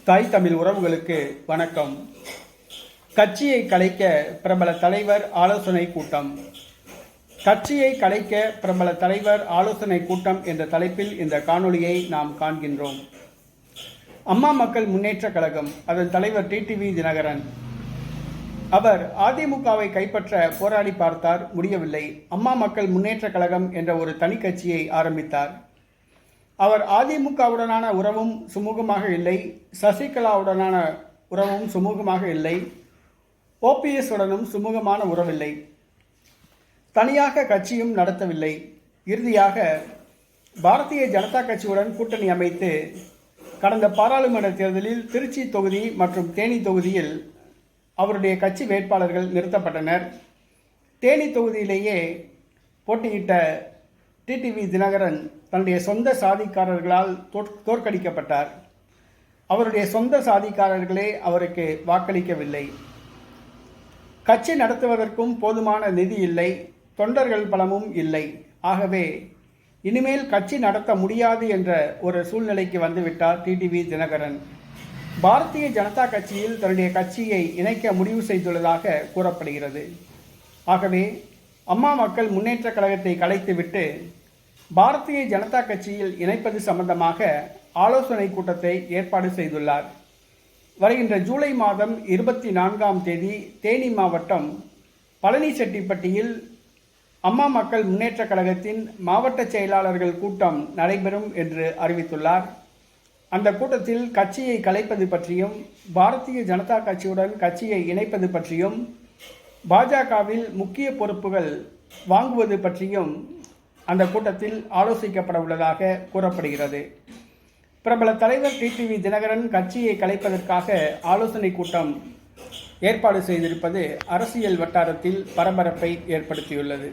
தாய் தமிழ் உறவுகளுக்கு வணக்கம். கட்சியை கலைக்க பிரபல தலைவர் ஆலோசனை கூட்டம். கட்சியை கலைக்க பிரபல தலைவர் ஆலோசனை கூட்டம் என்ற தலைப்பில் இந்த காணொளியை நாம் காண்கின்றோம். அம்மா மக்கள் முன்னேற்ற கழகம், அதன் தலைவர் டிடிவி தினகரன். அவர் அதிமுகவை கைப்பற்ற போராடி பார்த்தார், முடியவில்லை. அம்மா மக்கள் முன்னேற்ற கழகம் என்ற ஒரு தனி கட்சியை ஆரம்பித்தார். அவர் அதிமுகவுடனான உறவும் சுமூகமாக இல்லை, சசிகலாவுடனான உறவும் சுமூகமாக இல்லை, ஓபிஎஸ் உடனும் சுமூகமான உறவில்லை, தனியாக கட்சியும் நடத்தவில்லை. இறுதியாக பாரதிய ஜனதா கட்சியுடன் கூட்டணி அமைத்து கடந்த பாராளுமன்ற தேர்தலில் திருச்சி தொகுதி மற்றும் தேனி தொகுதியில் அவருடைய கட்சி வேட்பாளர்கள் நிறுத்தப்பட்டனர். தேனி தொகுதியிலேயே போட்டியிட்ட டிடிவி தினகரன் தன்னுடைய சொந்த சாதிக்காரர்களால் தோற்கடிக்கப்பட்டார். அவருடைய சொந்த சாதிக்காரர்களே அவருக்கு வாக்களிக்கவில்லை. கட்சி நடத்துவதற்கும் போதுமான நிதி இல்லை, தொண்டர்கள் பலமும் இல்லை. ஆகவே இனிமேல் கட்சி நடத்த முடியாது என்ற ஒரு சூழ்நிலைக்கு வந்துவிட்டார் டிடிவி தினகரன். பாரதிய ஜனதா கட்சியில் தன்னுடைய கட்சியை இணைக்க முடிவு செய்துள்ளதாக கூறப்படுகிறது. ஆகவே அம்மா மக்கள் முன்னேற்ற கழகத்தை கலைத்துவிட்டு பாரதிய ஜனதா கட்சியில் இணைப்பது சம்பந்தமாக ஆலோசனை கூட்டத்தை ஏற்பாடு செய்துள்ளார். வருகின்ற ஜூலை மாதம் 24ஆம் தேதி தேனி மாவட்டம் பழனிசெட்டிப்பட்டியில் அம்மா மக்கள் முன்னேற்ற கழகத்தின் மாவட்ட செயலாளர்கள் கூட்டம் நடைபெறும் என்று அறிவித்துள்ளார். அந்த கூட்டத்தில் கட்சியை கலைப்பது பற்றியும் பாரதிய ஜனதா கட்சியுடன் கட்சியை இணைப்பது பற்றியும் பாஜகவில் முக்கிய பொறுப்புகள் வாங்குவது பற்றியும் அந்த கூட்டத்தில் ஆலோசிக்கப்பட உள்ளதாக கூறப்படுகிறது. பிரபல தலைவர் டிடிவி தினகரன் கட்சியை கலைப்பதற்காக ஆலோசனை கூட்டம் ஏற்பாடு செய்திருப்பது அரசியல் வட்டாரத்தில் பரபரப்பை ஏற்படுத்தியுள்ளது.